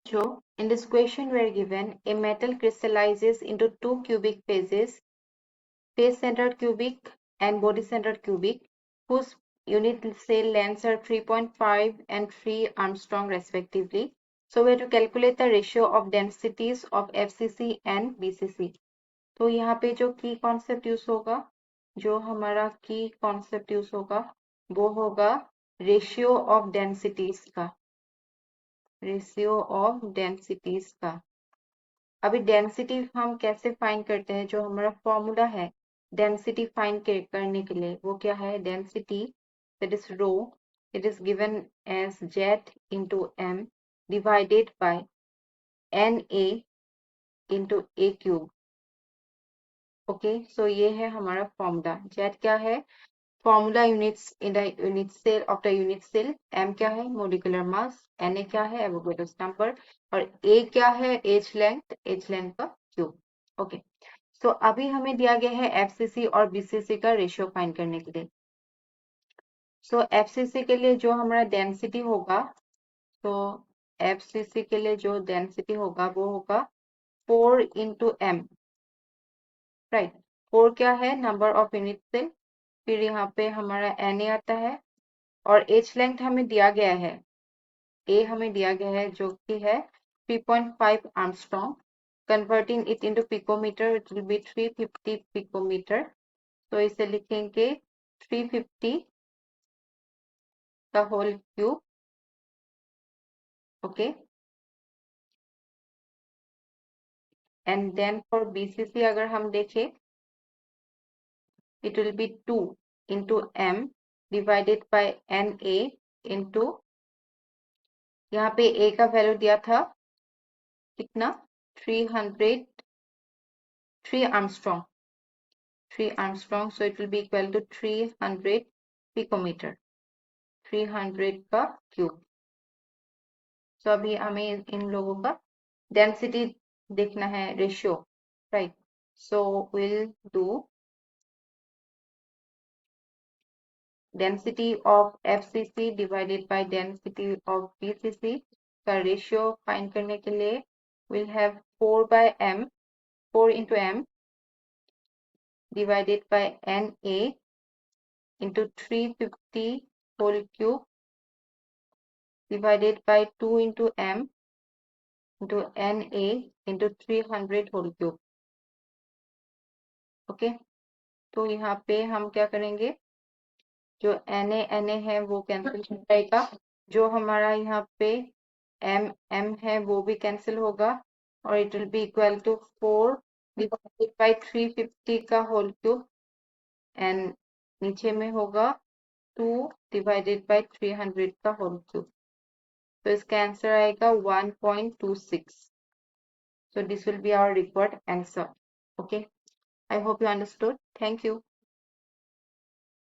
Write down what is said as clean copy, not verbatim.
बच्चों, in this question we are given a metal crystallizes into two cubic phases, face-centered cubic and body-centered cubic, whose unit cell lengths are 3.5 and 3 Armstrong respectively. So we have to calculate the ratio of densities of FCC and BCC. तो यहाँ पे जो की concept use होगा, जो हमारा की concept use होगा, वो होगा रेशियो ऑफ डेंसिटीज का, रेशियो ऑफ डेंसिटीज का। अभी डेंसिटी हम कैसे फाइंड करते हैं, जो हमारा फॉर्मूला है डेंसिटी फाइंड करने के लिए, वो क्या है? Density that is rho, it is given as Z into M divided by N A into A cube. Okay, so ये है हमारा फॉर्मूला। जेड क्या है? Formula units in the unit cell of the unit cell. M क्या है? Molecular mass. N A क्या है? Avogadro's number. और ए क्या है? एज लेंथ का क्यूब। ओके, सो अभी हमें दिया गया है एफसीसी और बीसीसी का रेशियो फाइंड करने के लिए। सो एफसीसी के लिए जो हमारा डेंसिटी होगा, तो एफसीसी के लिए जो डेंसिटी होगा वो होगा 4 इंटू एम, राइट। 4 क्या है? Number of unit sale. फिर यहाँ पे हमारा एन ए आता है और एज लेंथ हमें दिया गया है, ए हमें दिया गया है जो कि है 3.5 angstrom. Converting it into picometer, it will be 350 picometer. तो इसे लिखेंगे 350 का whole cube. Okay, and then for BCC अगर हम देखें, it will be 2 into m divided by na into, यहाँ पे a का वैल्यू दिया था कितना? 3 angstrom, 3 angstrom, so it will be equal to 300 picometer, 300 का क्यूब। so अभी हमें इन लोगों का डेंसिटी देखना है, ratio, right. so we'll do density of FCC divided by density of BCC का रेशियो फाइंड करने के लिए we'll have 4 by m, 4 into m divided by Na into 350 whole cube divided by 2 into m into Na into 300 whole cube। Okay, तो यहाँ पे हम क्या करेंगे, जो Na है वो कैंसिल हो जाएगा, जो हमारा यहाँ पे m है वो भी कैंसिल होगा, और it will be equal to 4 divided by 350 का होल क्यूब, एंड नीचे में होगा 2 डिवाइडेड बाय 300 का होल क्यूब। तो इसका आंसर आएगा 1.26। So this will be our required answer. Okay, I hope you understood. Thank you.